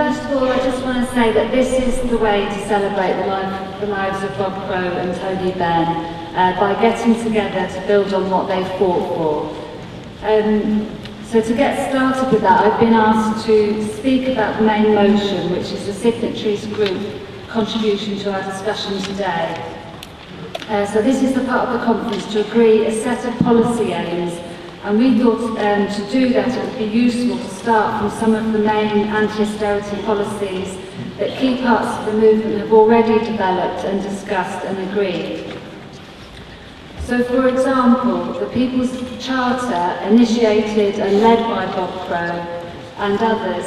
First of all, I just want to say that this is the way to celebrate the lives of Bob Crow and Tony Benn, by getting together to build on what they fought for. So to get started with that, I've been asked to speak about the main motion, which is the signatories group contribution to our discussion today. So this is the part of the conference to agree a set of policy aims, and we thought to do that it would be useful to start from some of the main anti-austerity policies that key parts of the movement have already developed and discussed and agreed. So, for example, the People's Charter, initiated and led by Bob Crow and others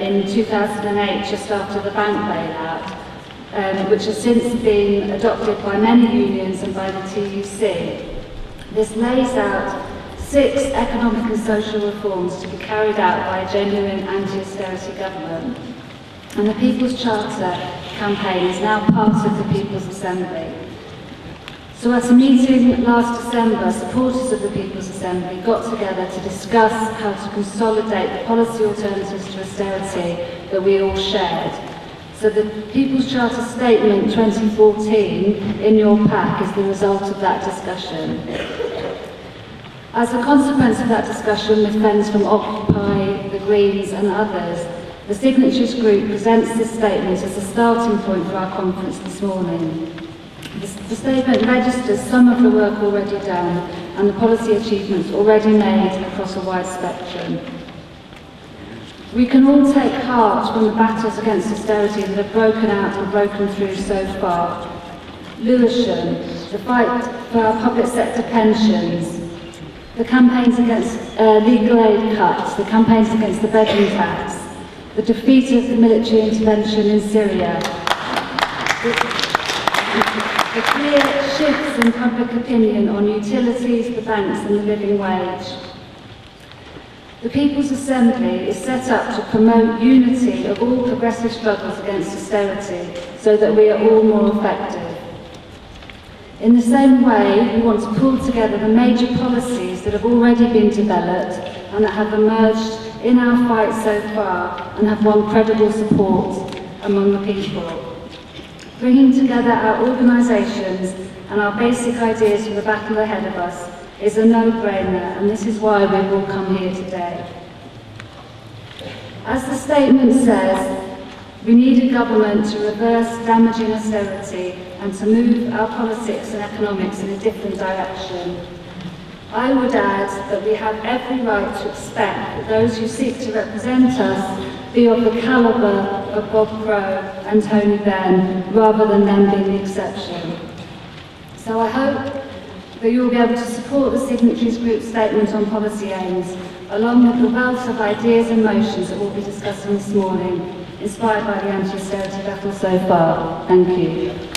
in 2008, just after the bank bailout, which has since been adopted by many unions and by the TUC. This lays out 6 economic and social reforms to be carried out by a genuine anti-austerity government. And the People's Charter campaign is now part of the People's Assembly. So at a meeting last December, supporters of the People's Assembly got together to discuss how to consolidate the policy alternatives to austerity that we all shared. So the People's Charter Statement 2014 in your pack is the result of that discussion. As a consequence of that discussion with friends from Occupy, the Greens and others, the Signatories Group presents this statement as a starting point for our conference this morning. The statement registers some of the work already done and the policy achievements already made across a wide spectrum. We can all take heart from the battles against austerity that have broken out and broken through so far. Lewisham, the fight for our public sector pensions, the campaigns against legal aid cuts, the campaigns against the bedroom tax, the defeat of the military intervention in Syria, the clear shifts in public opinion on utilities, the banks and the living wage. The People's Assembly is set up to promote unity of all progressive struggles against austerity so that we are all more effective. In the same way, we want to pull together the major policies that have already been developed and that have emerged in our fight so far and have won credible support among the people. Bringing together our organisations and our basic ideas for the battle ahead of us is a no-brainer, and this is why we've all come here today. As the statement says, we need a government to reverse damaging austerity and to move our politics and economics in a different direction. I would add that we have every right to expect that those who seek to represent us be of the calibre of Bob Crow and Tony Benn, rather than them being the exception. So I hope that you will be able to support the Signatories Group statement on policy aims, along with the wealth of ideas and motions that we'll be discussing this morning, inspired by the anti-austerity battle so far. Thank you.